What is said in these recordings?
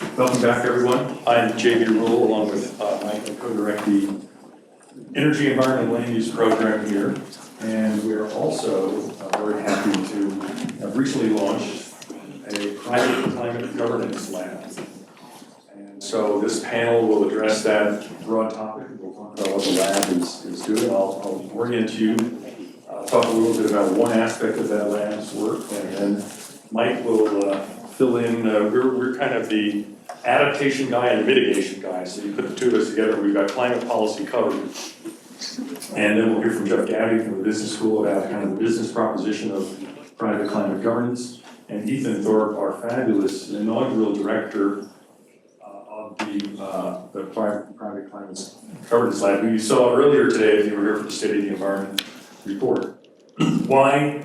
Welcome back, everyone. I'm J.B. Ruhl, along with Michael, co-direct the Energy, Environment, and Land Use program here. And we are also very happy to have recently launched a private climate governance lab. And so this panel will address that broad topic. We'll talk about what the lab is doing. I'll orient you, talk a little bit about one aspect of that lab's work, and then Mike will fill in. We're kind of the adaptation guy and the mitigation guy. So you put the two of us together, we've got climate policy covered. And then we'll hear from Jeff Gowdy from the business school about kind of the business proposition of private climate governance. And Ethan Thorpe, our fabulous inaugural director of the private climate governance lab, who you saw earlier today if you were here for the State of the Environment report. Why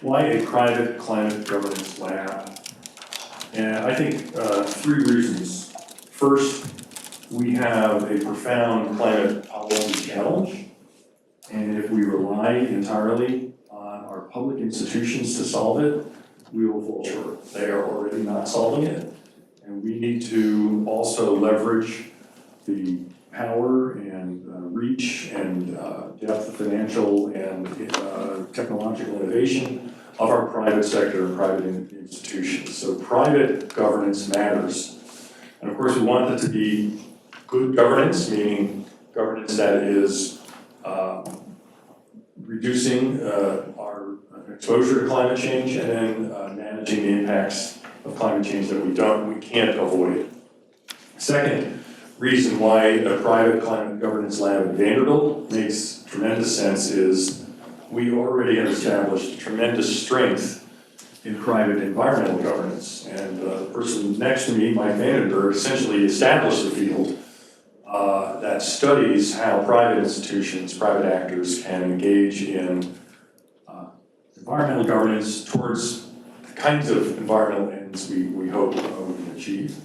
a private climate governance lab? And I think three reasons. First, we have a profound climate policy challenge, and if we rely entirely on our public institutions to solve it, we will fall short. They are already not solving it, and we need to also leverage the power and reach and depth of financial and technological innovation of our private sector and private institutions. So private governance matters. And of course, we want it to be good governance, meaning governance that is reducing our exposure to climate change and then managing the impacts of climate change that we can't avoid. Second reason why a private climate governance lab at Vanderbilt makes tremendous sense is we already have established tremendous strength in private environmental governance. And the person next to me, Mike Vandenbergh, essentially established a field that studies how private institutions, private actors can engage in environmental governance towards the kinds of environmental ends we hope we can achieve.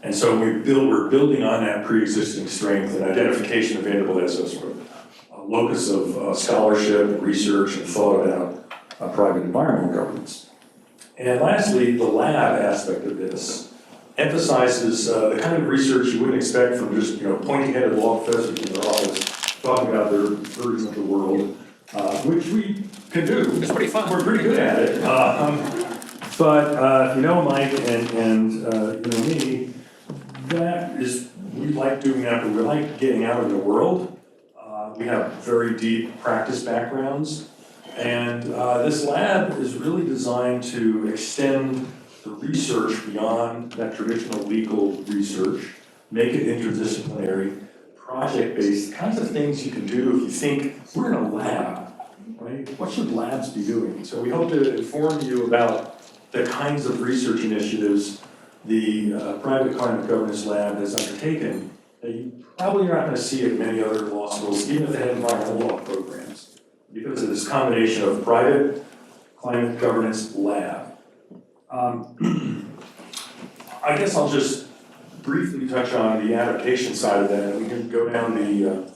And so we're building on that pre-existing strength and identification of Vanderbilt as a sort of a locus of scholarship and research and thought about private environmental governance. And lastly, the lab aspect of this emphasizes the kind of research you wouldn't expect from just pointy-headed law professors in their office talking about their version of the world, which we can do. It's pretty fun. We're pretty good at it. But if you know Mike and you know me, we like doing that, but we like getting out in the world. We have very deep practice backgrounds, and this lab is really designed to extend the research beyond that traditional legal research, make it interdisciplinary, project-based, kinds of things you can do if you think we're in a lab, right? What should labs be doing? So we hope to inform you about the kinds of research initiatives the Private Climate Governance Lab has undertaken that you probably are not going to see at many other law schools, even if they have environmental law programs, because of this combination of private climate governance lab. I guess I'll just briefly touch on the adaptation side of that, and we can go down the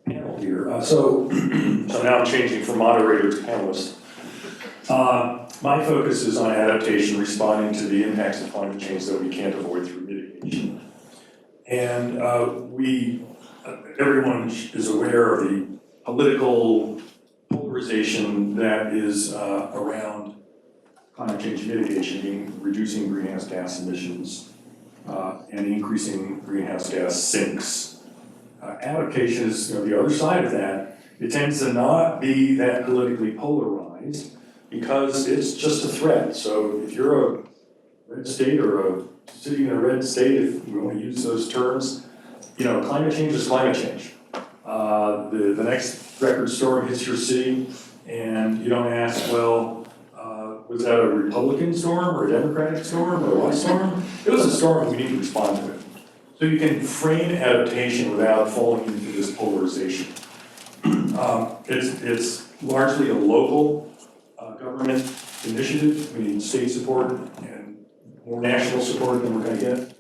panel here. So now I'm changing from moderator to panelist. My focus is on adaptation, responding to the impacts of climate change that we can't avoid through mitigation. And everyone is aware of the political polarization that is around climate change mitigation, meaning reducing greenhouse gas emissions and increasing greenhouse gas sinks. Adaptation is the other side of that. It tends to not be that politically polarized because it's just a threat. So if you're a red state or a city in a red state, if we want to use those terms, climate change is climate change. The next record storm hits your city, and you don't ask, well, was that a Republican storm or a Democratic storm or what storm? It was a storm, and we need to respond to it. So you can frame adaptation without falling into this polarization. It's largely a local government initiative. We need state support and more national support than we're going to get.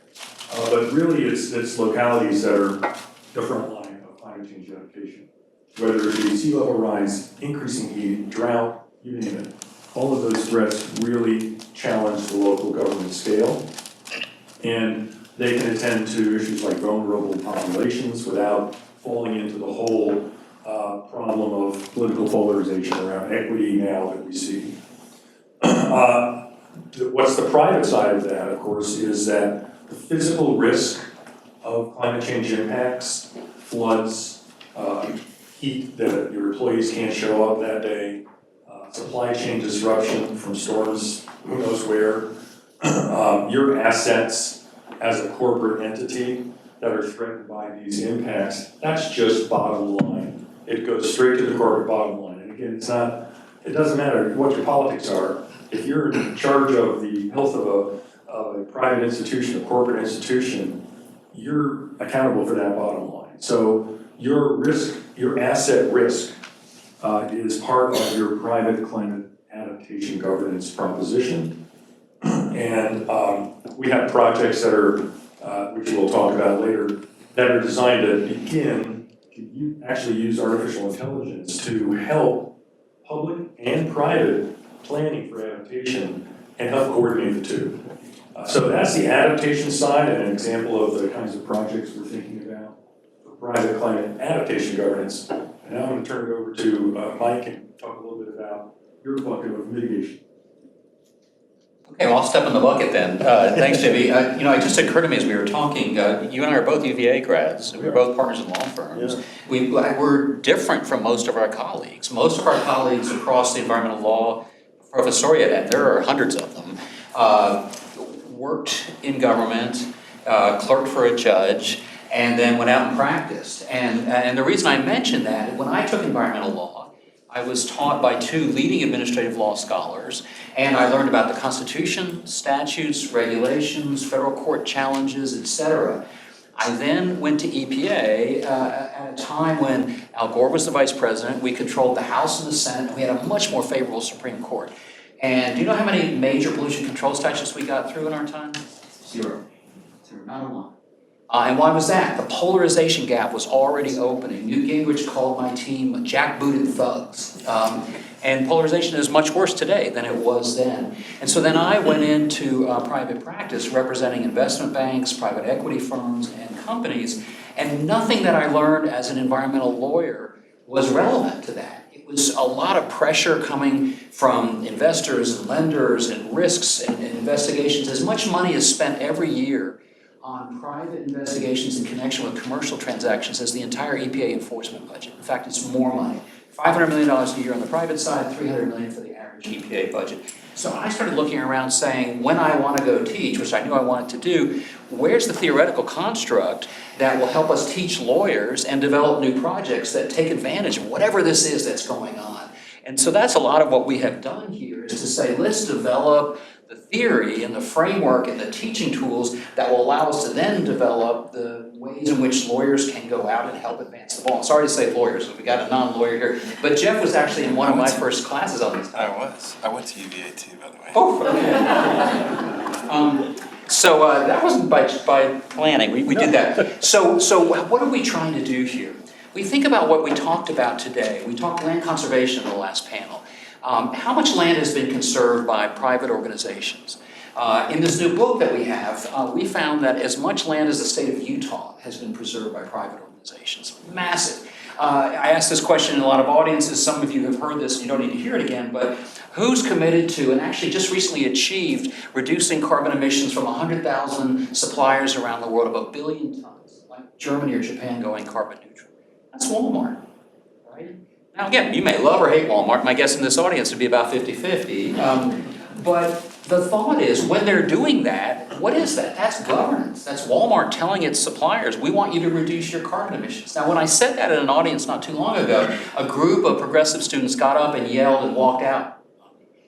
But really, it's localities that are the front line of climate change adaptation. Whether it be sea level rise, increasing heat, drought, you name it. All of those threats really challenge the local government scale. And they can attend to issues like vulnerable populations without falling into the whole problem of political polarization around equity now that we see. What's the private side of that, of course, is that the physical risk of climate change impacts, floods, heat that your employees can't show up that day, supply chain disruption from storms, who knows where, your assets as a corporate entity that are threatened by these impacts, that's just bottom line. It goes straight to the corporate bottom line. And again, it doesn't matter what your politics are. If you're in charge of the health of a private institution, a corporate institution, you're accountable for that bottom line. So your risk, your asset risk is part of your private climate adaptation governance proposition. And we have projects that are, which we'll talk about later, that are designed to begin to actually use artificial intelligence to help public and private planning for adaptation and help coordinate the two. So that's the adaptation side and an example of the kinds of projects we're thinking about for private climate adaptation governance. And now I'm going to turn it over to Mike and talk a little bit about your bucket of mitigation. Okay, well, I'll step in the bucket then. Thanks, J.B. It just occurred to me as we were talking, you and I are both UVA grads. We're both partners in law firms. Yeah. We're different from most of our colleagues. Most of our colleagues across the environmental law professoriate, and there are hundreds of them, worked in government, clerked for a judge, and then went out and practiced. And the reason I mention that, when I took environmental law, I was taught by two leading administrative law scholars, and I learned about the Constitution, statutes, regulations, federal court challenges, etc. I then went to EPA at a time when Al Gore was the vice president. We controlled the House and the Senate, and we had a much more favorable Supreme Court. And do you know how many major pollution control statutes we got through in our time? Zero. Not a one. And why was that? The polarization gap was already opening. Newt Gingrich called my team jackbooted thugs. And polarization is much worse today than it was then. And so then I went into private practice representing investment banks, private equity firms, and companies. And nothing that I learned as an environmental lawyer was relevant to that. It was a lot of pressure coming from investors and lenders and risks and investigations. As much money is spent every year on private investigations in connection with commercial transactions as the entire EPA enforcement budget. In fact, it's more money. $500 million a year on the private side, $300 million for the average EPA budget. So I started looking around saying, when I want to go teach, which I knew I wanted to do, where's the theoretical construct that will help us teach lawyers and develop new projects that take advantage of whatever this is that's going on? And so that's a lot of what we have done here, is to say, let's develop the theory and the framework and the teaching tools that will allow us to then develop the ways in which lawyers can go out and help advance the ball. Sorry to say lawyers, we got a non-lawyer here, but Jeff was actually in one of my first classes on this. I went to UVA too, by the way. Oh, okay. So that wasn't by planning, we did that. So what are we trying to do here? We think about what we talked about today. We talked land conservation in the last panel. How much land has been conserved by private organizations? In this new book that we have, we found that as much land as the state of Utah has been preserved by private organizations. Massive. I asked this question in a lot of audiences. Some of you have heard this, and you don't need to hear it again, but who's committed to, and actually just recently achieved, reducing carbon emissions from 100,000 suppliers around the world of 1 billion tons, like Germany or Japan going carbon neutral? That's Walmart, right? Now again, you may love or hate Walmart. My guess in this audience would be about 50-50. But the thought is, when they're doing that, what is that? That's governance. That's Walmart telling its suppliers, we want you to reduce your carbon emissions. Now, when I said that in an audience not too long ago, a group of progressive students got up and yelled and walked out.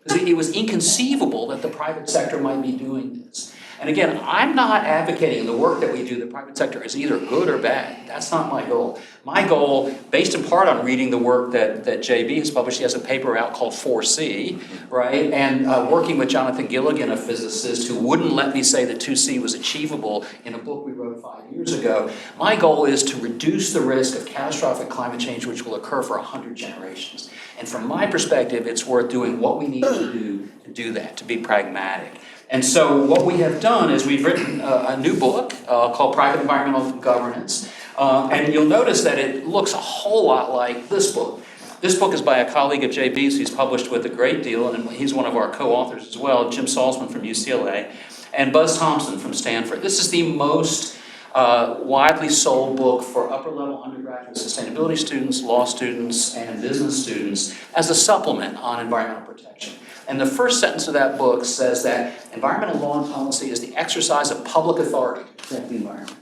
Because it was inconceivable that the private sector might be doing this. And again, I'm not advocating the work that we do, the private sector, is either good or bad. That's not my goal. My goal, based in part on reading the work that J.B. has published, he has a paper out called 4C, right? And working with Jonathan Gilligan, a physicist, who wouldn't let me say that 2C was achievable in a book we wrote 5 years ago. My goal is to reduce the risk of catastrophic climate change, which will occur for 100 generations. And from my perspective, it's worth doing what we need to do to do that, to be pragmatic. And so what we have done is we've written a new book called Private Environmental Governance. And you'll notice that it looks a whole lot like this book. This book is by a colleague of J.B.'s he's published with a great deal, and he's one of our co-authors as well, Jim Salzman from UCLA, and Buzz Thompson from Stanford. This is the most widely sold book for upper-level undergraduate sustainability students, law students, and business students as a supplement on environmental protection. And the first sentence of that book says that environmental law and policy is the exercise of public authority to protect the environment.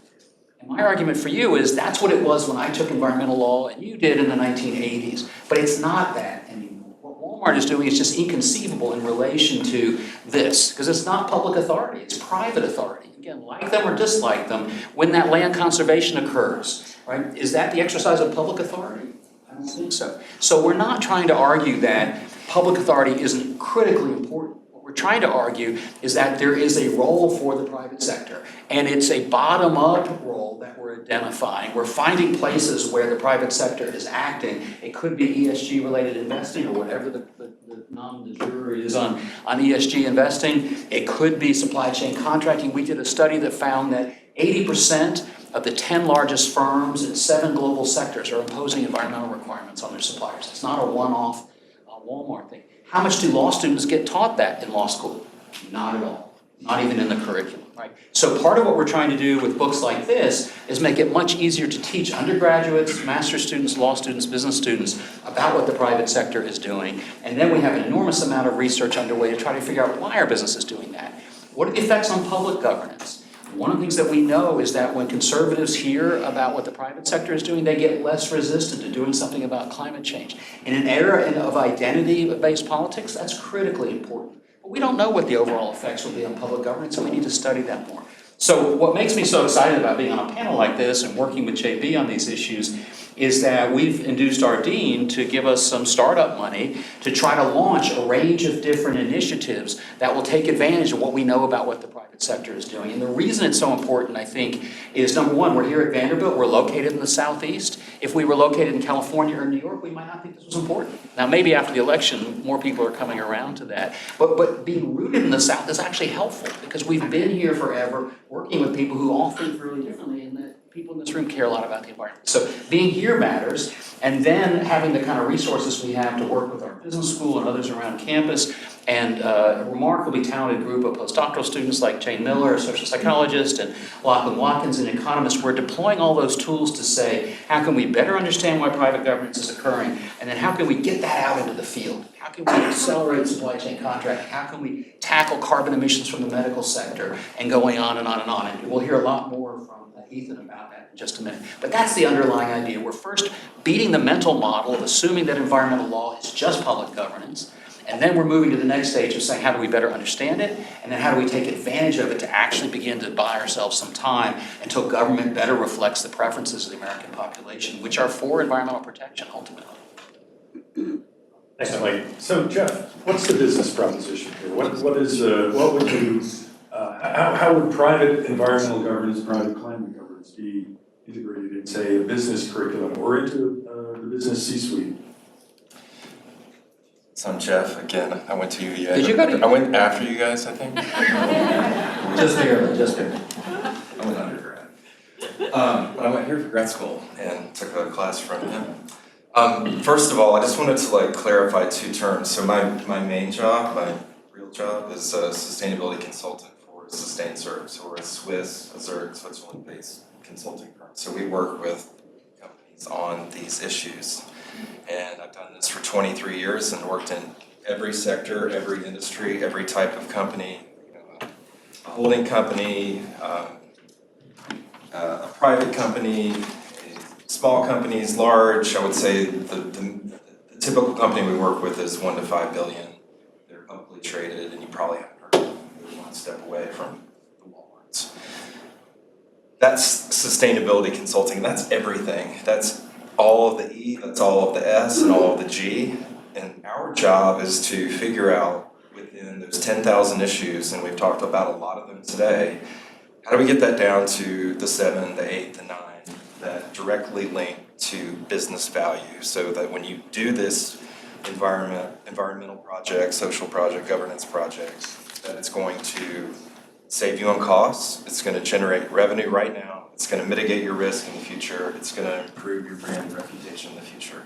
And my argument for you is that's what it was when I took environmental law and you did in the 1980s. But it's not that anymore. What Walmart is doing is just inconceivable in relation to this, because it's not public authority, it's private authority. Again, like them or dislike them, when that land conservation occurs, right, is that the exercise of public authority? I don't think so. So we're not trying to argue that public authority isn't critically important. What we're trying to argue is that there is a role for the private sector, and it's a bottom-up role that we're identifying. We're finding places where the private sector is acting. It could be ESG-related investing or whatever the nom de jour is on ESG investing. It could be supply chain contracting. We did a study that found that 80% of the 10 largest firms in 7 global sectors are imposing environmental requirements on their suppliers. It's not a one-off Walmart thing. How much do law students get taught that in law school? Not at all. Not even in the curriculum, right? So part of what we're trying to do with books like this is make it much easier to teach undergraduates, master's students, law students, business students about what the private sector is doing. And then we have an enormous amount of research underway to try to figure out why our business is doing that. What are the effects on public governance? One of the things that we know is that when conservatives hear about what the private sector is doing, they get less resistant to doing something about climate change. In an era of identity-based politics, that's critically important. But we don't know what the overall effects will be on public governance, and we need to study that more. So what makes me so excited about being on a panel like this and working with J.B. on these issues is that we've induced our dean to give us some startup money to try to launch a range of different initiatives that will take advantage of what we know about what the private sector is doing. And the reason it's so important, I think, is number one, we're here at Vanderbilt, we're located in the Southeast. If we were located in California or New York, we might not think this was important. Now, maybe after the election, more people are coming around to that. But being rooted in the South is actually helpful because we've been here forever, working with people who all think really differently, and that people in this room care a lot about the environment. So being here matters, and then having the kind of resources we have to work with our business school and others around campus, and a remarkably talented group of postdoctoral students like Jane Miller, a social psychologist, and Lachlan Watkins, an economist. We're deploying all those tools to say, how can we better understand why private governance is occurring, and then how can we get that out into the field? How can we accelerate supply chain contracting? How can we tackle carbon emissions from the medical sector, and going on and on and on. And we'll hear a lot more from Ethan about that in just a minute. But that's the underlying idea. We're first beating the mental model of assuming that environmental law is just public governance, and then we're moving to the next stage of saying, how do we better understand it, and then how do we take advantage of it to actually begin to buy ourselves some time until government better reflects the preferences of the American population, which are for environmental protection, ultimately. Thanks, Mike. So, Jeff, what's the business proposition here? What would you, how would private environmental governance, private climate governance be integrated in, say, a business curriculum or into the business C-suite? So I'm Jeff, again, I went to UVA. Did you go to? I went after you guys, I think. Just here. I went undergrad. But I went here for grad school and took a class from him. First of all, I just wanted to clarify 2 terms. So my main job, my real job, is a sustainability consultant for Sustainserv. So we're a Switzerland-based consulting firm. So we work with companies on these issues. And I've done this for 23 years and worked in every sector, every industry, every type of company, a holding company, a private company, small companies, large. I would say the typical company we work with is 1 to 5 billion. They're publicly traded, and you probably haven't heard of them. They're one step away from the Walmarts. That's sustainability consulting. That's everything. That's all of the E, that's all of the S, and all of the G. And our job is to figure out within those 10,000 issues, and we've talked about a lot of them today, how do we get that down to the 7, the 8, the 9 that directly link to business value, so that when you do this environmental projects, social project, governance projects, that it's going to save you on costs, it's going to generate revenue right now, it's going to mitigate your risk in the future, it's going to improve your brand and reputation in the future.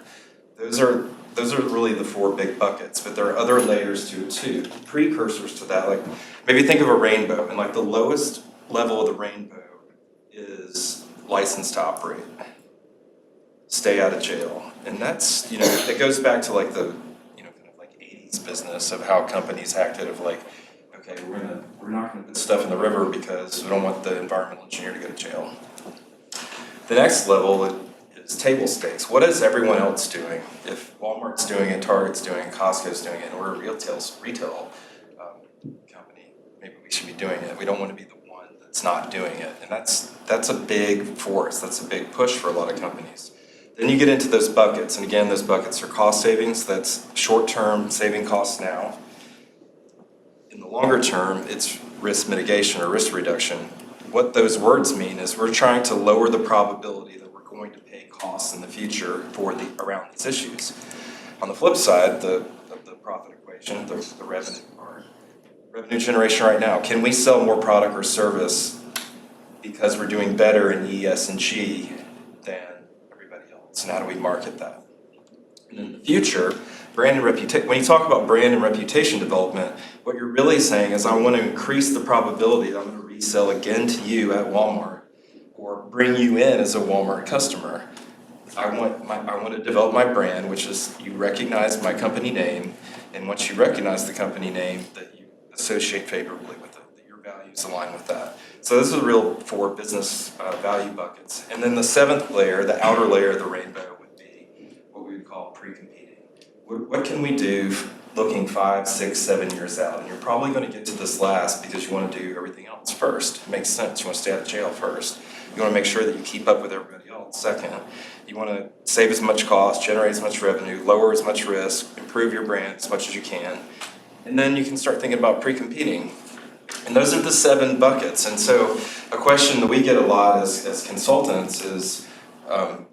Those are really the four big buckets, but there are other layers to it too, precursors to that. Like maybe think of a rainbow, and like the lowest level of the rainbow is license to operate. Stay out of jail. And that's, it goes back to like the, kind of like 80s business of how companies acted of like, okay, we're not gonna put stuff in the river because we don't want the environmental engineer to go to jail. The next level is table stakes. What is everyone else doing? If Walmart's doing it, Target's doing it, Costco's doing it, and we're a retail company, maybe we should be doing it. We don't want to be the one that's not doing it. And that's a big force. That's a big push for a lot of companies. Then you get into those buckets, and again, those buckets are cost savings. That's short-term saving costs now. In the longer term, it's risk mitigation or risk reduction. What those words mean is we're trying to lower the probability that we're going to pay costs in the future around these issues. On the flip side, the profit equation, the revenue part, revenue generation right now. Can we sell more product or service because we're doing better in E, S, and G than everybody else? And how do we market that? And in the future, brand and reputation. When you talk about brand and reputation development, what you're really saying is I want to increase the probability that I'm going to resell again to you at Walmart or bring you in as a Walmart customer. I want to develop my brand, which is you recognize my company name, and once you recognize the company name, that you associate favorably with it, that your values align with that. So this is a real 4 business value buckets. And then the 7th layer, the outer layer of the rainbow, would be what we would call pre-competing. What can we do looking 5, 6, 7 years out? And you're probably going to get to this last because you want to do everything else first. It makes sense. You want to stay out of jail first. You want to make sure that you keep up with everybody else second. You want to save as much cost, generate as much revenue, lower as much risk, improve your brand as much as you can. And then you can start thinking about pre-competing. And those are the 7 buckets. And so a question that we get a lot as consultants is, how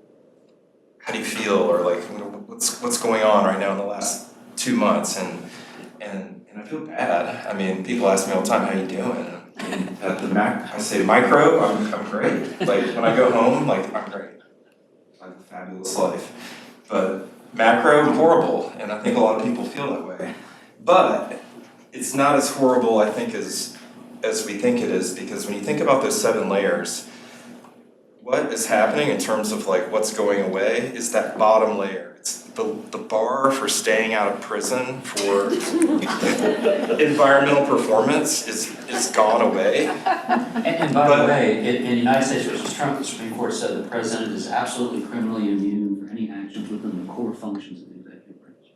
do you feel, or like what's going on right now in the last 2 months? And I feel bad. I mean, people ask me all the time, how you doing? And at the I say micro, I'm great. Like when I go home, like I'm great. I have a fabulous life. But macro, I'm horrible, and I think a lot of people feel that way. But it's not as horrible, I think, as we think it is, because when you think about those 7 layers, what is happening in terms of like what's going away is that bottom layer. It's the bar for staying out of prison for environmental performance is gone away. And by the way, in the United States versus Trump, the Supreme Court said the president is absolutely criminally immune for any actions within the core functions of the executive branch.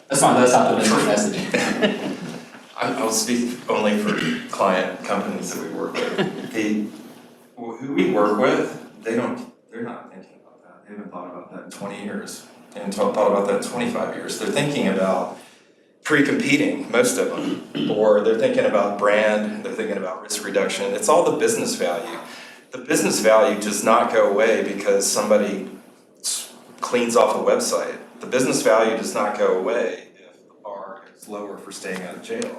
That's fine, that's not the message. I'll speak only for client companies that we work with. Who we work with, they're not thinking about that. They haven't thought about that in 20 years. They haven't thought about that in 25 years. They're thinking about pre-competing, most of them, or they're thinking about brand, they're thinking about risk reduction. It's all the business value. The business value does not go away because somebody cleans off a website. The business value does not go away if the bar is lower for staying out of jail.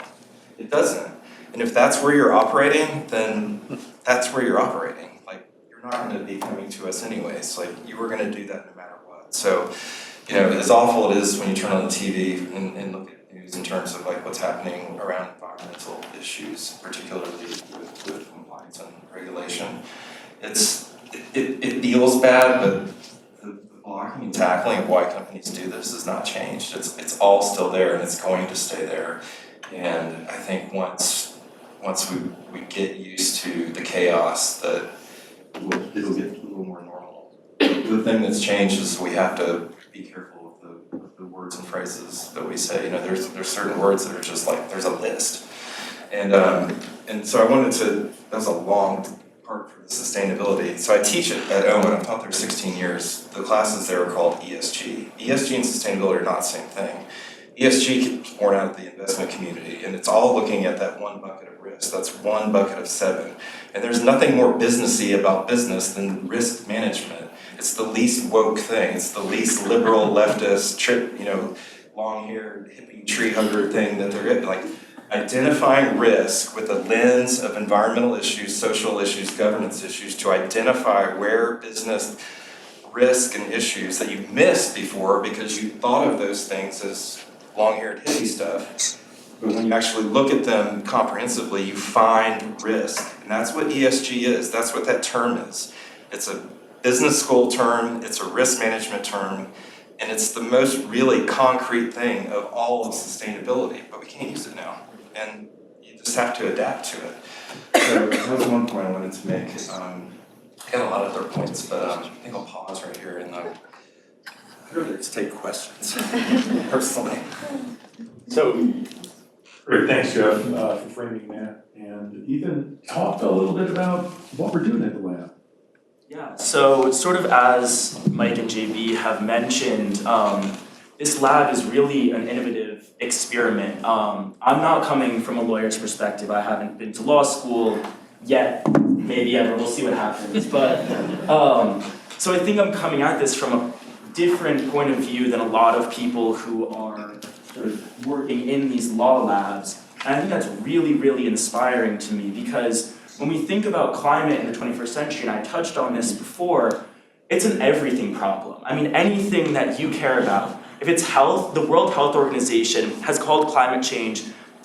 It doesn't. And if that's where you're operating, then that's where you're operating. Like, you're not going to be coming to us anyways. Like, you were going to do that no matter what. So, as awful it is when you turn on the TV and look at news in terms of like what's happening around environmental issues, particularly with compliance and regulation, it feels bad, but the blocking and tackling of why companies do this has not changed. It's all still there, and it's going to stay there. And I think once we get used to the chaos, that it'll get a little more normal. The thing that's changed is we have to be careful with the words and phrases that we say. There's certain words that are just like, there's a list. And so I wanted to, that was a long part for the sustainability. So I teach it at Owen. I've taught there 16 years. The classes there are called ESG. ESG and sustainability are not the same thing. ESG is born out of the investment community, and it's all looking at that one bucket of risk. That's one bucket of 7. And there's nothing more businessy about business than risk management. It's the least woke thing. It's the least liberal leftist long-haired hippie tree hugger thing that they're like identifying risk with a lens of environmental issues, social issues, governance issues to identify where business risk and issues that you missed before because you thought of those things as long-haired hippie stuff. But when you actually look at them comprehensively, you find risk. And that's what ESG is. That's what that term is. It's a business school term. It's a risk management term. And it's the most really concrete thing of all of sustainability. But we can't use it now. And you just have to adapt to it. So that was one point I wanted to make. I got a lot of other points, but I think I'll pause right here and I'd rather just take questions personally. So, great, thanks, Jeff, for framing that. And Ethan, talk a little bit about what we're doing at the lab. Yeah, so sort of as Mike and JB have mentioned, this lab is really an innovative experiment. I'm not coming from a lawyer's perspective. I haven't been to law school yet, maybe ever, we'll see what happens. But, so I think I'm coming at this from a different point of view than a lot of people who are sort of working in these law labs. And I think that's really, really inspiring to me because when we think about climate in the 21st century, and I touched on this before, it's an everything problem. I mean, anything that you care about. If it's health, the World Health Organization has called climate change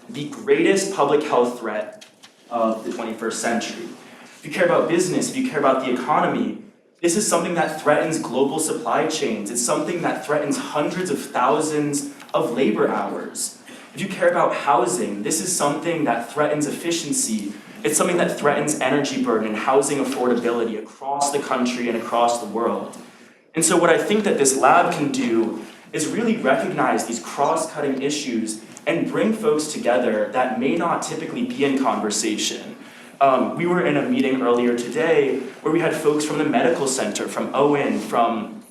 the greatest public health threat of the 21st century. If you care about business, if you care about the economy, this is something that threatens global supply chains. It's something that threatens hundreds of thousands of labor hours. If you care about housing, this is something that threatens efficiency. It's something that threatens energy burden and housing affordability across the country and across the world. And so what I think that this lab can do is really recognize these cross-cutting issues and bring folks together that may not typically be in conversation. We were in a meeting earlier today where we had folks from the medical center, from Owen, from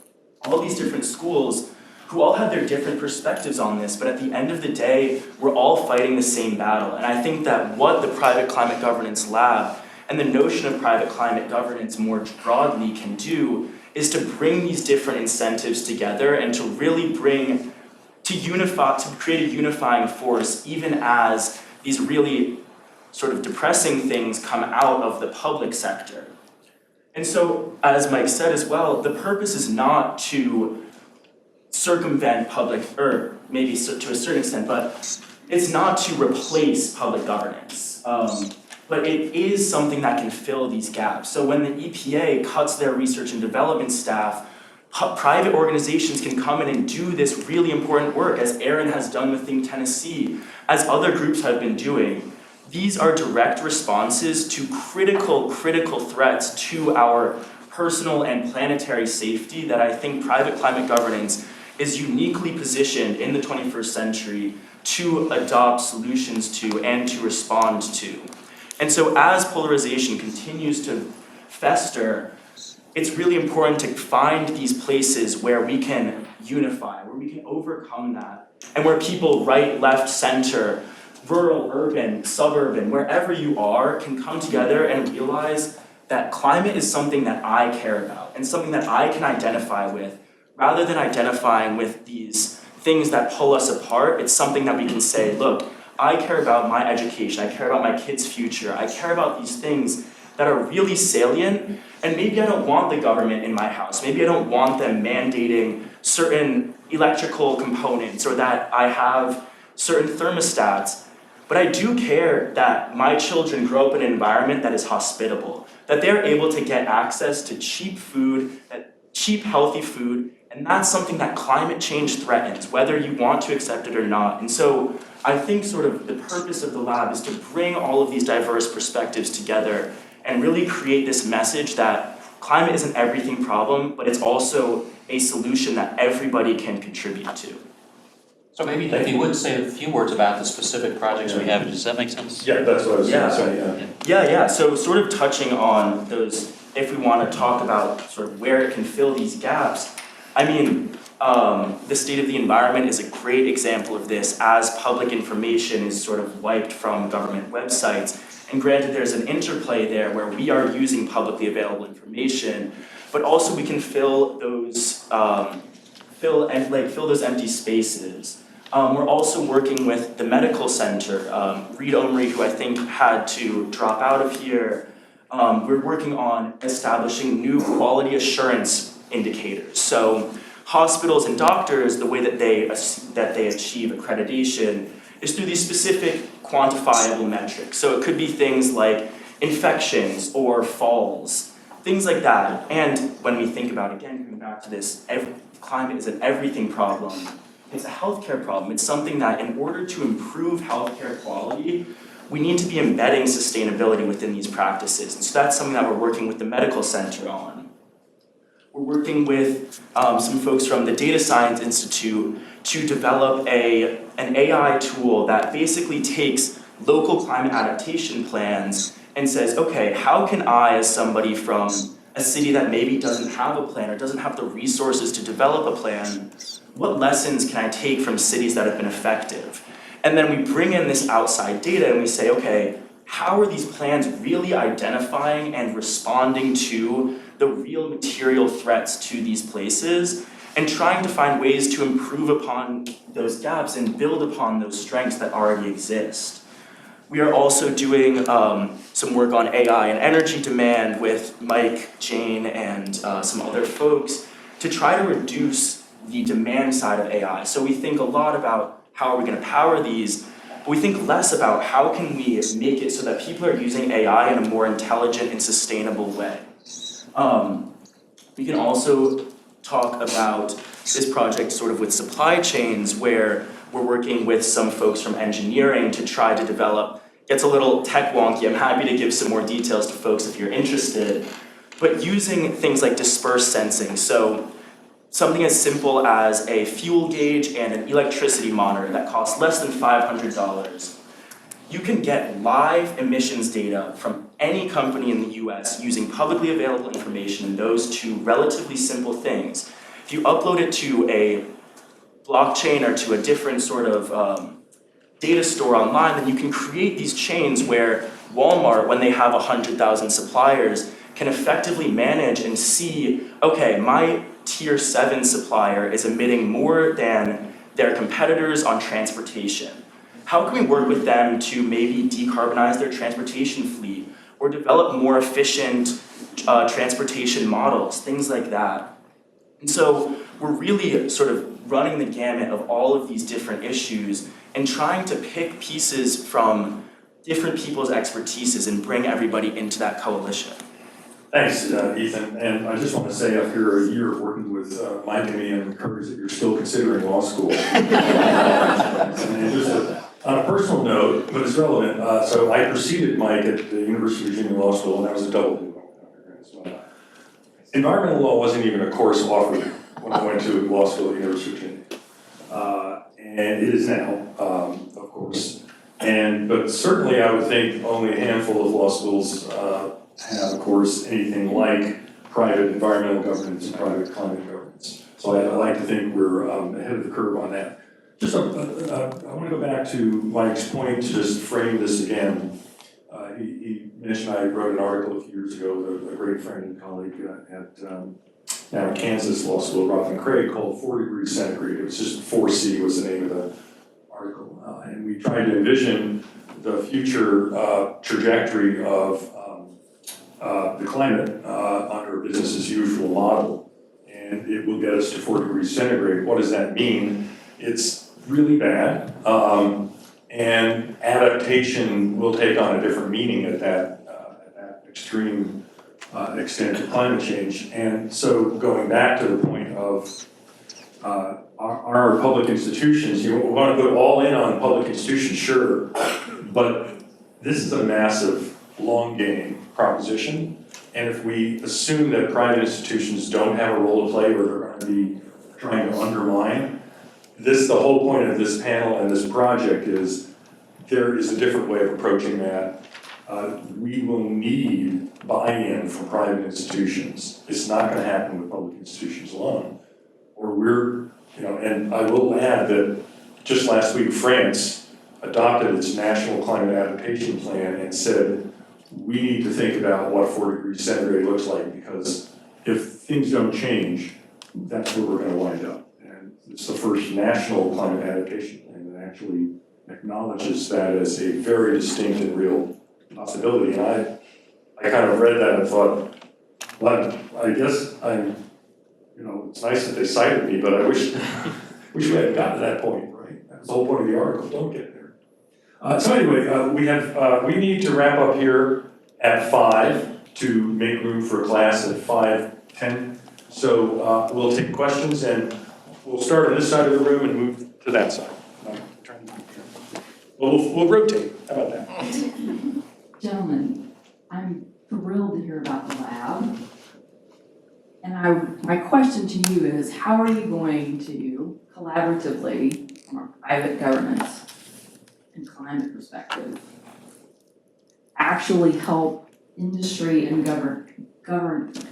all these different schools who all had their different perspectives on this, but at the end of the day, we're all fighting the same battle. And I think that what the Private Climate Governance Lab and the notion of private climate governance more broadly can do is to bring these different incentives together and to really to create a unifying force even as these really sort of depressing things come out of the public sector. And so, as Mike said as well, the purpose is not to circumvent public, or maybe to a certain extent, but it's not to replace public governance. But it is something that can fill these gaps. So when the EPA cuts their research and development staff, private organizations can come in and do this really important work, as Aaron has done with Think Tennessee, as other groups have been doing. These are direct responses to critical threats to our personal and planetary safety that I think private climate governance is uniquely positioned in the 21st century to adopt solutions to and to respond to. And so as polarization continues to fester, it's really important to find these places where we can unify, where we can overcome that, and where people right, left, center, rural, urban, suburban, wherever you are, can come together and realize that climate is something that I care about and something that I can identify with, rather than identifying with these things that pull us apart. It's something that we can say, look, I care about my education, I care about my kids' future, I care about these things that are really salient, and maybe I don't want the government in my house, maybe I don't want them mandating certain electrical components or that I have certain thermostats, but I do care that my children grow up in an environment that is hospitable, that they're able to get access to cheap food, cheap, healthy food, and that's something that climate change threatens, whether you want to accept it or not. And so I think sort of the purpose of the lab is to bring all of these diverse perspectives together and really create this message that climate is an everything problem, but it's also a solution that everybody can contribute to. So maybe if you would say a few words about the specific projects we have, does that make sense? Yeah, that's what I was going to say, yeah. Yeah, so sort of touching on those, if we want to talk about sort of where it can fill these gaps, I mean, the state of the environment is a great example of this as public information is sort of wiped from government websites. And granted, there's an interplay there where we are using publicly available information, but also we can fill those empty spaces. We're also working with the medical center. Reed Omri, who I think had to drop out of here, we're working on establishing new quality assurance indicators. So hospitals and doctors, the way that they achieve accreditation is through these specific quantifiable metrics. So it could be things like infections or falls, things like that. And when we think about, again, coming back to this, climate is an everything problem. It's a healthcare problem. It's something that in order to improve healthcare quality, we need to be embedding sustainability within these practices. And so that's something that we're working with the medical center on. We're working with some folks from the Data Science Institute to develop an AI tool that basically takes local climate adaptation plans and says, okay, how can I, as somebody from a city that maybe doesn't have a plan or doesn't have the resources to develop a plan, what lessons can I take from cities that have been effective? And then we bring in this outside data and we say, okay, how are these plans really identifying and responding to the real material threats to these places and trying to find ways to improve upon those gaps and build upon those strengths that already exist. We are also doing some work on AI and energy demand with Mike, Jane, and some other folks to try to reduce the demand side of AI. So we think a lot about how are we going to power these, but we think less about how can we make it so that people are using AI in a more intelligent and sustainable way. We can also talk about this project sort of with supply chains where we're working with some folks from engineering to try to develop, gets a little tech wonky, I'm happy to give some more details to folks if you're interested, but using things like dispersed sensing. So something as simple as a fuel gauge and an electricity monitor that costs less than $500. You can get live emissions data from any company in the US using publicly available information in those two relatively simple things. If you upload it to a blockchain or to a different sort of data store online, then you can create these chains where Walmart, when they have 100,000 suppliers, can effectively manage and see, okay, my tier 7 supplier is emitting more than their competitors on transportation. How can we work with them to maybe decarbonize their transportation fleet or develop more efficient transportation models, things like that? And so we're really sort of running the gamut of all of these different issues and trying to pick pieces from different people's expertises and bring everybody into that coalition. Thanks, Ethan. And I just want to say, after a year of working with Mike and me, I'm encouraged that you're still considering law school. And just on a personal note, but it's relevant, so I preceded Mike at the University of Virginia Law School, and that was a double degree. Environmental law wasn't even a course offered when I went to law school at the University of Virginia. And it is now, of course. But certainly I would think only a handful of law schools have, of course, anything like private environmental governance and private climate governance. So I like to think we're ahead of the curve on that. Just, I want to go back to Mike's point to just frame this again. He mentioned I wrote an article a few years ago with a great friend and colleague at now at Kansas Law School, Robin Craig, called 4 degrees centigrade. It was just 4C was the name of the article. And we tried to envision the future trajectory of the climate under a business as usual model. And it will get us to 4 degrees centigrade. What does that mean? It's really bad. And adaptation will take on a different meaning at that extreme extent of climate change. And so going back to the point of our public institutions, we want to go all in on public institutions, sure, but this is a massive long game proposition. And if we assume that private institutions don't have a role to play or they're going to be trying to undermine, the whole point of this panel and this project is there is a different way of approaching that. We will need buy-in from private institutions. It's not going to happen with public institutions alone. Or and I will add that just last week, France adopted its national climate adaptation plan and said, we need to think about what 4 degrees centigrade looks like because if things don't change, that's where we're gonna wind up. And it's the first national climate adaptation plan that actually acknowledges that as a very distinct and real possibility. And I kind of read that and thought, well, I guess it's nice that they cited me, but I wish we hadn't gotten to that point, right? That was the whole point of the article, don't get there. So anyway, we need to wrap up here at 5 to make room for a class at 5:10. So we'll take questions and we'll start on this side of the room and move to that side. We'll rotate, how about that? Gentlemen, I'm thrilled to hear about the lab. And my question to you is, how are you going to collaboratively, from a private governance and climate perspective, actually help industry and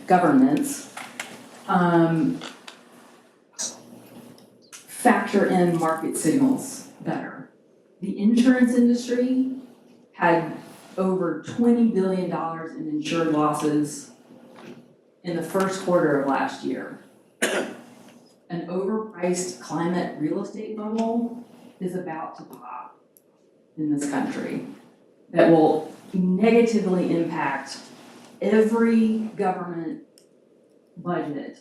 governments factor in market signals better? The insurance industry had over $20 billion in insured losses in the first quarter of last year. An overpriced climate real estate bubble is about to pop in this country that will negatively impact every government budget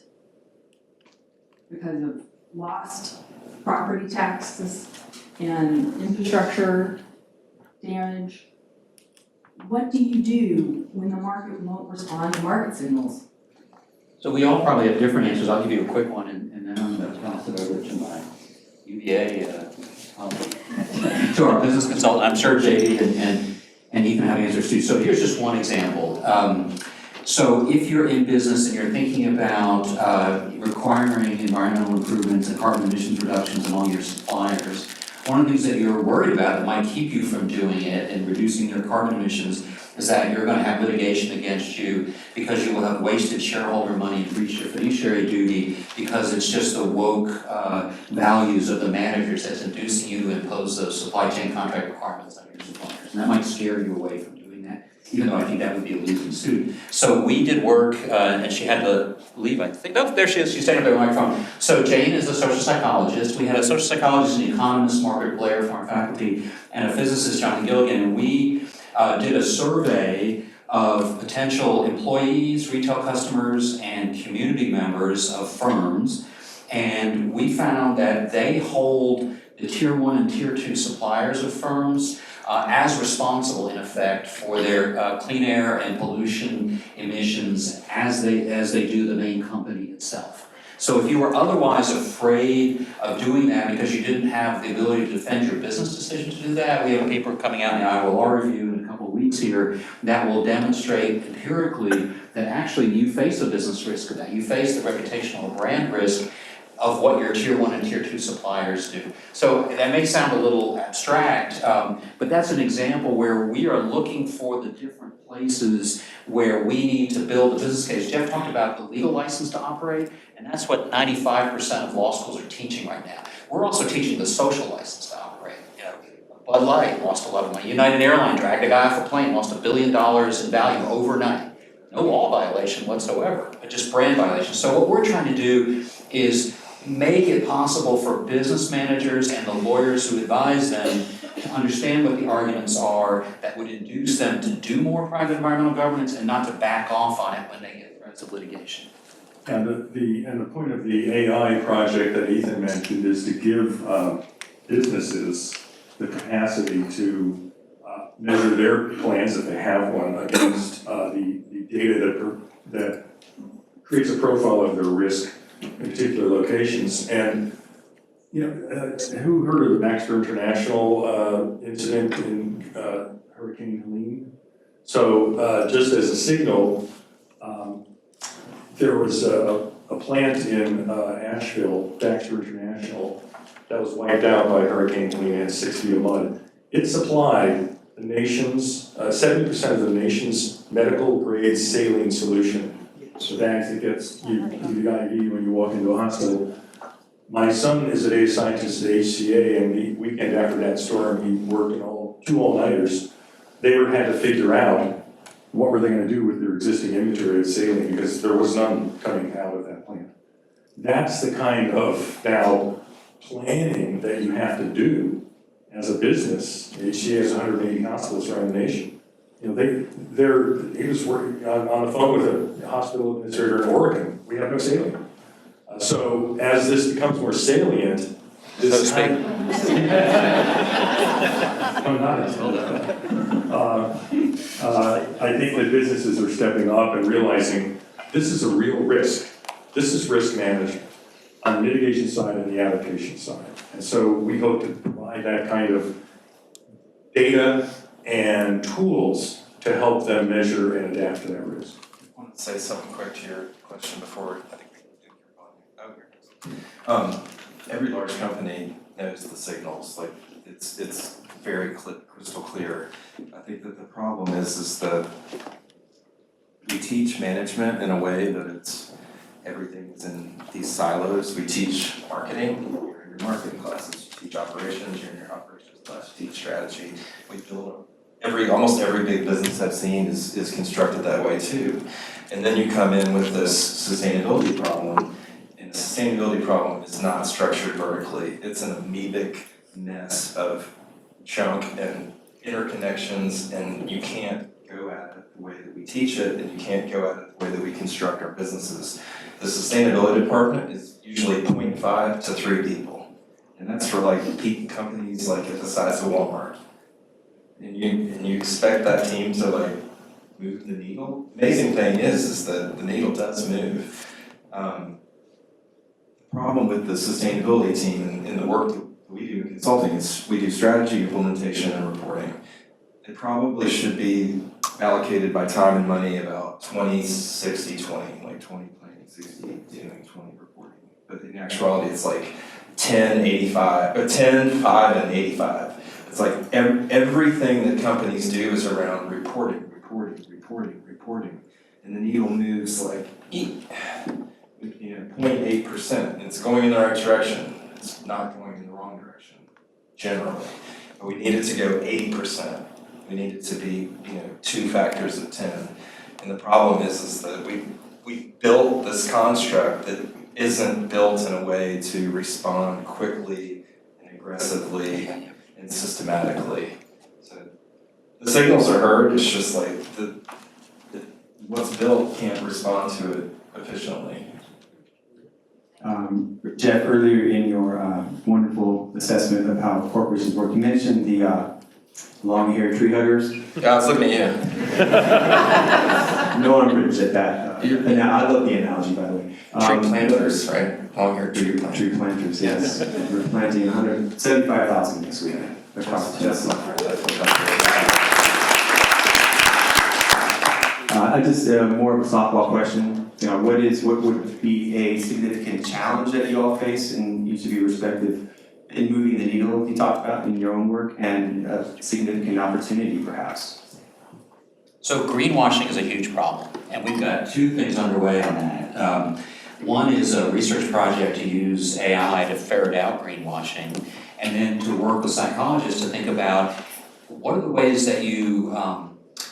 because of lost property taxes and infrastructure damage. What do you do when the market won't respond to market signals? So we all probably have different answers. I'll give you a quick one and then I'm going to pass it over to my UVA, to our business consultant. I'm sure J.B. and Ethan have answers too. So here's just one example. So if you're in business and you're thinking about requiring environmental improvements and carbon emissions reductions among your suppliers, one of the things that you're worried about that might keep you from doing it and reducing your carbon emissions is that you're going to have litigation against you because you will have wasted shareholder money and breached your fiduciary duty because it's just the woke values of the managers that's inducing you to impose those supply chain contract requirements on your suppliers. And that might scare you away from doing that, even though I think that would be a losing suit. So we did work, and she had to leave, I think. Oh, there she is. She's standing up by the microphone. So Jane is a social psychologist. We had a social psychologist, an economist, Margaret Blair, from our faculty, and a physicist, John Gilligan, and we did a survey of potential employees, retail customers, and community members of firms, and we found that they hold the tier 1 and tier 2 suppliers of firms as responsible, in effect, for their clean air and pollution emissions as they do the main company itself. So if you were otherwise afraid of doing that because you didn't have the ability to defend your business decision to do that, we have a paper coming out in the Iowa Law Review in a couple of weeks here that will demonstrate empirically that actually you face a business risk of that. You face the reputational brand risk of what your tier 1 and tier 2 suppliers do. So that may sound a little abstract, but that's an example where we are looking for the different places where we need to build a business case. Jeff talked about the legal license to operate, and that's what 95% of law schools are teaching right now. We're also teaching the social license to operate. Bud Light lost a lot of money. United Airlines dragged a guy off a plane, lost $1 billion in value overnight. No law violation whatsoever, but just brand violation. So what we're trying to do is make it possible for business managers and the lawyers who advise them to understand what the arguments are that would induce them to do more private environmental governance and not to back off on it when they get threats of litigation. And the point of the AI project that Ethan mentioned is to give businesses the capacity to measure their plans, if they have one, against the data that creates a profile of their risk in particular locations. And who heard of the Baxter International incident in Hurricane Helene? So just as a signal, there was a plant in Asheville, Baxter International, that was wiped out by Hurricane Helene and 6 feet of mud. It supplied the nation's, 70% of the nation's medical grade saline solution. The bags that gets you the IV when you walk into a hospital. My son is a data scientist at HCA, and the weekend after that storm, he worked in 2 all-nighters. They had to figure out what were they gonna do with their existing inventory of saline, because there was none coming out of that plant. That's the kind of now planning that you have to do as a business. HCA has 180 hospitals around the nation. You know, he was working on the phone with a hospital administrator in Oregon. We have no saline. So as this becomes more salient, this kind I'm not I think that businesses are stepping up and realizing this is a real risk. This is risk management on the mitigation side and the adaptation side. And so we hope to provide that kind of data and tools to help them measure and adapt to that risk. I want to say something quick to your question before I think we can do your volume. Every large company knows the signals, like it's very crystal clear. I think that the problem is that we teach management in a way that it's everything is in these silos. We teach marketing, you're in your marketing classes. You teach operations, you're in your operations class. You teach strategy. We build almost every big business I've seen is constructed that way too. And then you come in with this sustainability problem, and the sustainability problem is not structured vertically. It's an amoebic mess of junk and interconnections, and you can't go at it the way that we teach it, and you can't go at it the way that we construct our businesses. The sustainability department is usually 0.5 to 3 people, and that's for like peak companies like at the size of Walmart. And you expect that team to like move the needle. Amazing thing is that the needle does move. The problem with the sustainability team and the work that we do in consulting is we do strategy, implementation, and reporting. It probably should be allocated by time and money about 20, 60, 20, like 20 planning, 60 doing, 20 reporting. But in actuality, it's like 10, 85, or 10, 5, and 85. It's like everything that companies do is around reporting. And the needle moves like 0.8%. And it's going in the right direction. It's not going in the wrong direction, generally. But we need it to go 80%. We need it to be, 2 factors of 10. And the problem is that we built this construct that isn't built in a way to respond quickly and aggressively and systematically. So the signals are heard, it's just like what's built can't respond to it efficiently. Jeff, earlier in your wonderful assessment of how corporations work, you mentioned the long-haired tree huggers. Yeah, I was looking at you. No one British at that. And I love the analogy, by the way. Tree planters, right? Long-haired tree planters. Tree planters, yes. We're planting 175,000 next week across the chest. I just more of a softball question. What would be a significant challenge that you all face in each of your respective in moving the needle you talked about in your own work, and a significant opportunity perhaps? So greenwashing is a huge problem, and we've got 2 things underway on that. One is a research project to use AI to ferret out greenwashing, and then to work with psychologists to think about what are the ways that you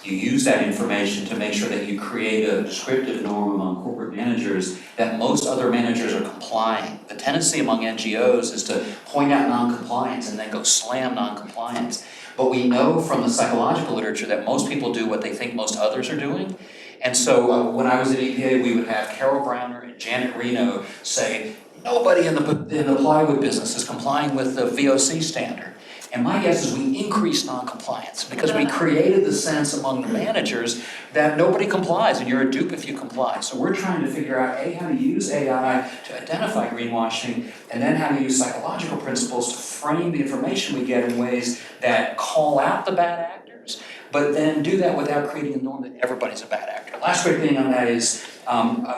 use that information to make sure that you create a descriptive norm among corporate managers that most other managers are complying. The tendency among NGOs is to point out non-compliance and then go slam non-compliance. But we know from the psychological literature that most people do what they think most others are doing. And so when I was at EPA, we would have Carol Browner and Janet Reno say, nobody in the plywood business is complying with the VOC standard. And my guess is we increased non-compliance because we created the sense among the managers that nobody complies and you're a dupe if you comply. So we're trying to figure out, A, how to use AI to identify greenwashing, and then how to use psychological principles to frame the information we get in ways that call out the bad actors, but then do that without creating a norm that everybody's a bad actor. Last great thing on that is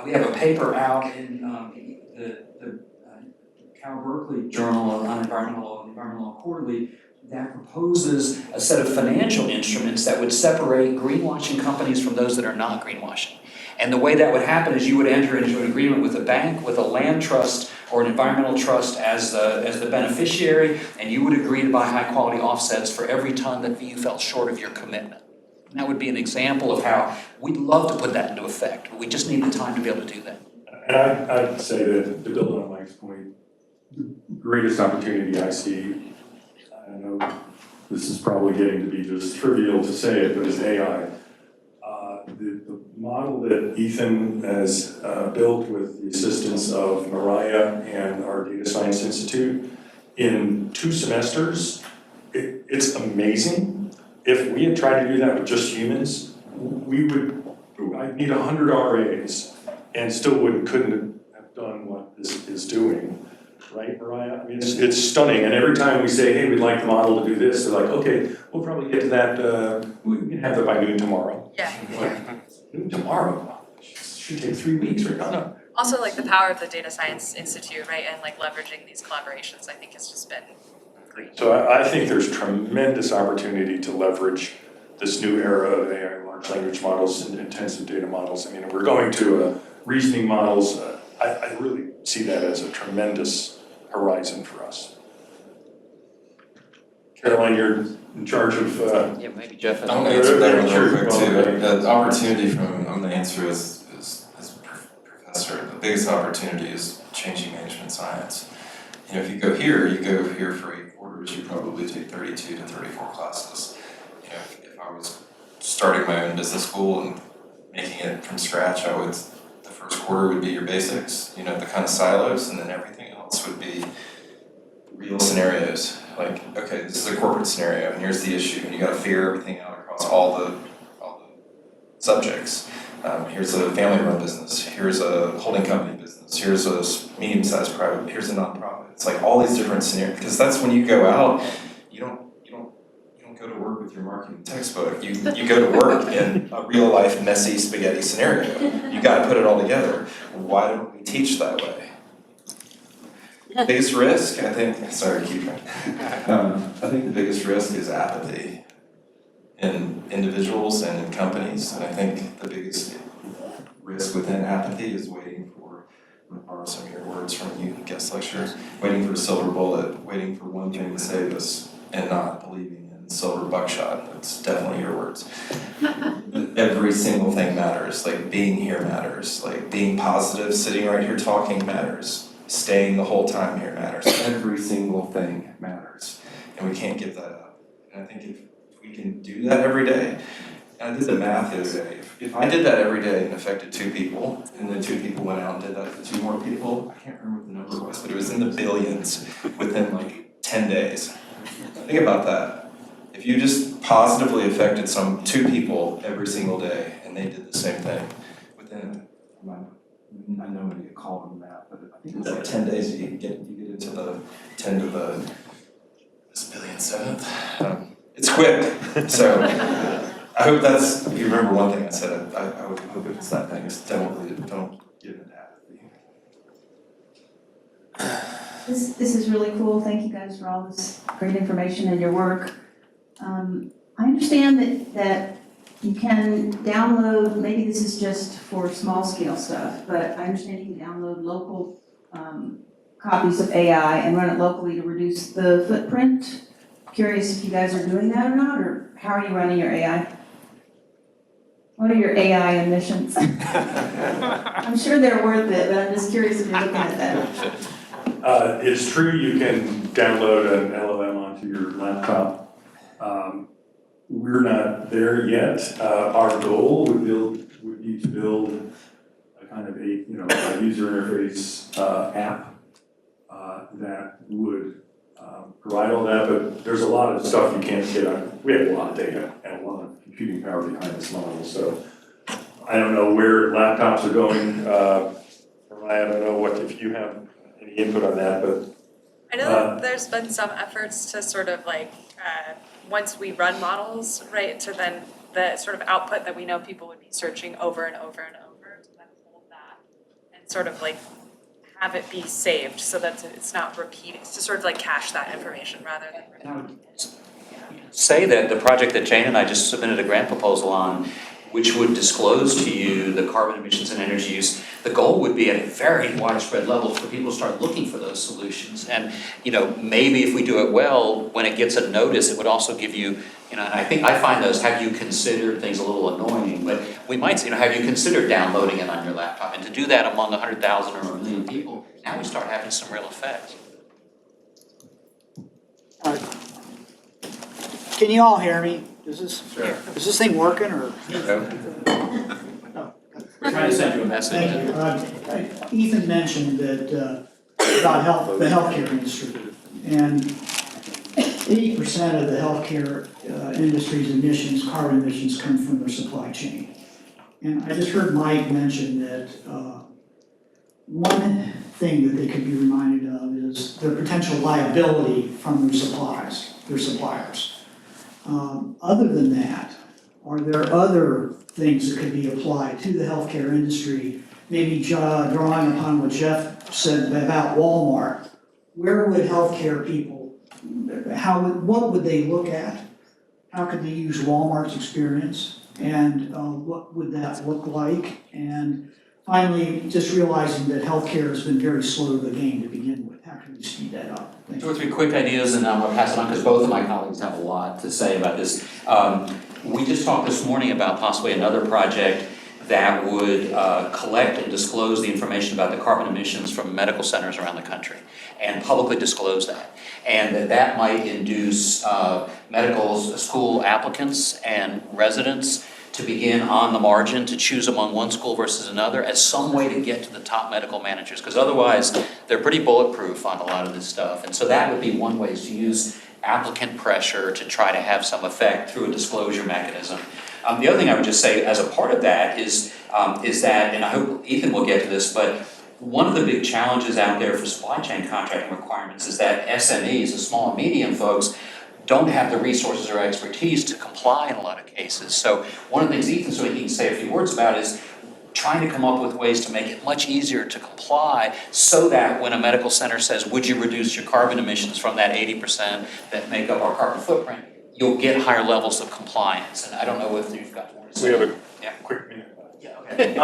we have a paper out in the Cal Berkeley Journal on Environmental Law, the Environmental Law Quarterly, that proposes a set of financial instruments that would separate greenwashing companies from those that are not greenwashing. And the way that would happen is you would enter into an agreement with a bank, with a land trust, or an environmental trust as the beneficiary, and you would agree to buy high-quality offsets for every ton that you fell short of your commitment. And that would be an example of how we'd love to put that into effect, but we just need the time to be able to do that. And I'd say that, to build on Mike's point, the greatest opportunity I see, I know this is probably getting to be just trivial to say it, but is AI. The model that Ethan has built with the assistance of Mariah and our Data Science Institute in 2 semesters, it's amazing. If we had tried to do that with just humans, I'd need 100 RAs and still couldn't have done what this is doing. Right, Mariah? I mean, it's stunning, and every time we say, hey, we'd like the model to do this, they're like, okay, we'll probably get to that, we can have that by noon tomorrow. Yeah. Noon tomorrow? Should take 3 weeks, right? No. Also, like the power of the Data Science Institute, right, and like leveraging these collaborations, I think has just been great. So I think there's tremendous opportunity to leverage this new era of AI, large language models and intensive data models. I mean, we're going to reasoning models. I really see that as a tremendous horizon for us. Caroline, you're in charge of. Yeah, maybe Jeff. I'm gonna answer that one real quick too. The opportunity I'm gonna answer as professor, the biggest opportunity is changing management science. You know, if you go here for 8 quarters, you probably take 32 to 34 classes. You know, if I was starting my own business school and making it from scratch, the first quarter would be your basics, you know, the kind of silos, and then everything else would be real scenarios. Like, okay, this is a corporate scenario, and here's the issue, and you got to figure everything out across all the subjects. Here's a family-run business. Here's a holding company business. Here's a medium-sized private. Here's a nonprofit. It's like all these different scenarios, because that's when you go out. You don't go to work with your marketing textbook. You go to work in a real-life messy spaghetti scenario. You got to put it all together. Why don't we teach that way? Biggest risk, I think. Sorry, keep going. I think the biggest risk is apathy in individuals and in companies, and I think the biggest risk within apathy is waiting for, I'm going to borrow some of your words from you guest lecture, waiting for a silver bullet, waiting for one thing to save us, and not believing in silver buckshot. That's definitely your words. Every single thing matters. Like being here matters. Like being positive, sitting right here talking matters. Staying the whole time here matters. Every single thing matters. And we can't give that up. And I think if we can do that every day, and I did the math the other day, if I did that every day and affected 2 people, and then 2 people went out and did that to 2 more people, I can't remember what the number was, but it was in the billions within like 10 days. Think about that. If you just positively affected 2 people every single day, and they did the same thing, within, I know when you get called on that, but I think it was like 10 days you get into the 10 to the billion seventh. It's quick. So I hope that's, you remember one thing I said, I would hope it's that thing, is don't get into apathy. This is really cool. Thank you guys for all this great information and your work. I understand that you can download, maybe this is just for small scale stuff, but I understand you can download local copies of AI and run it locally to reduce the footprint. Curious if you guys are doing that or not, or how are you running your AI? What are your AI emissions? I'm sure they're worth it, but I'm just curious if you're looking at that. It's true you can download an LLM onto your laptop. We're not there yet. Our goal would be to build a kind of a user interface app that would provide all that, but there's a lot of stuff you can't get on. We have a lot of data and a lot of computing power behind this model, so I don't know where laptops are going. I don't know if you have any input on that, but I know that there's been some efforts to sort of like, once we run models, right, to then the sort of output that we know people would be searching over and over and over, to then hold that and sort of like have it be saved so that it's not repeating, to sort of like cache that information rather than repeating it. Say that the project that Jane and I just submitted a grant proposal on, which would disclose to you the carbon emissions and energy use. The goal would be at a very widespread level for people to start looking for those solutions. And, maybe if we do it well, when it gets a notice, it would also give you, and I find those, have you considered things a little annoying, but we might say, have you considered downloading it on your laptop? And to do that among 100,000 or 1 million people, now we start having some real effects. Can you all hear me? Is this thing working or? We're trying to send you a message. Thank you. Ethan mentioned that about the healthcare industry, and 80% of the healthcare industry's emissions, carbon emissions, come from their supply chain. And I just heard Mike mention that one thing that they could be reminded of is their potential liability from their suppliers. Other than that, are there other things that could be applied to the healthcare industry? Maybe drawing upon what Jeff said about Walmart, where would healthcare people, what would they look at? How could they use Walmart's experience? And what would that look like? And finally, just realizing that healthcare has been very slow to the game to begin with. How can we speed that up? Thank you. 2 or 3 quick ideas, and I'm going to pass it on because both of my colleagues have a lot to say about this. We just talked this morning about possibly another project that would collect and disclose the information about the carbon emissions from medical centers around the country and publicly disclose that. And that might induce medical school applicants and residents to begin on the margin to choose among one school versus another as some way to get to the top medical managers, because otherwise they're pretty bulletproof on a lot of this stuff. And so that would be one way, is to use applicant pressure to try to have some effect through a disclosure mechanism. The other thing I would just say as a part of that is that, and I hope Ethan will get to this, but one of the big challenges out there for supply chain contracting requirements is that SMEs, the small and medium folks, don't have the resources or expertise to comply in a lot of cases. So one of the things Ethan, so he can say a few words about, is trying to come up with ways to make it much easier to comply so that when a medical center says, would you reduce your carbon emissions from that 80% that make up our carbon footprint, you'll get higher levels of compliance. And I don't know if you've got more to say. We have a quick minute. Yeah, okay.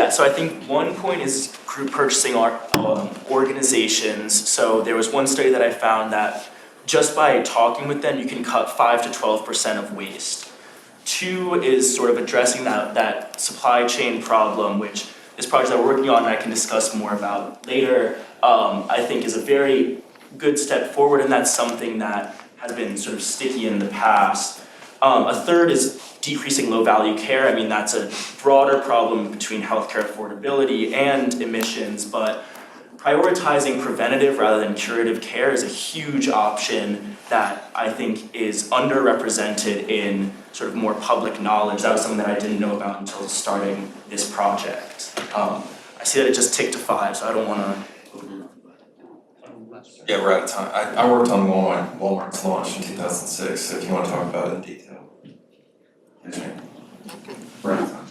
So I think one point is group purchasing organizations. So there was one study that I found that just by talking with them, you can cut 5 to 12% of waste. 2 is sort of addressing that supply chain problem, which this project that we're working on and I can discuss more about later, I think is a very good step forward, and that's something that has been sort of sticky in the past. A 3rd is decreasing low-value care. I mean, that's a broader problem between healthcare affordability and emissions, but prioritizing preventative rather than curative care is a huge option that I think is underrepresented in sort of more public knowledge. That was something that I didn't know about until starting this project. I see that it just ticked to 5, so I don't want to. Yeah, we're out of time. I worked on Walmart's launch in 2006, so if you want to talk about it in detail. We're out of time.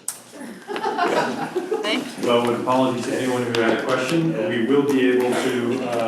Thank you. Well, with apologies to anyone who had a question, we will be able to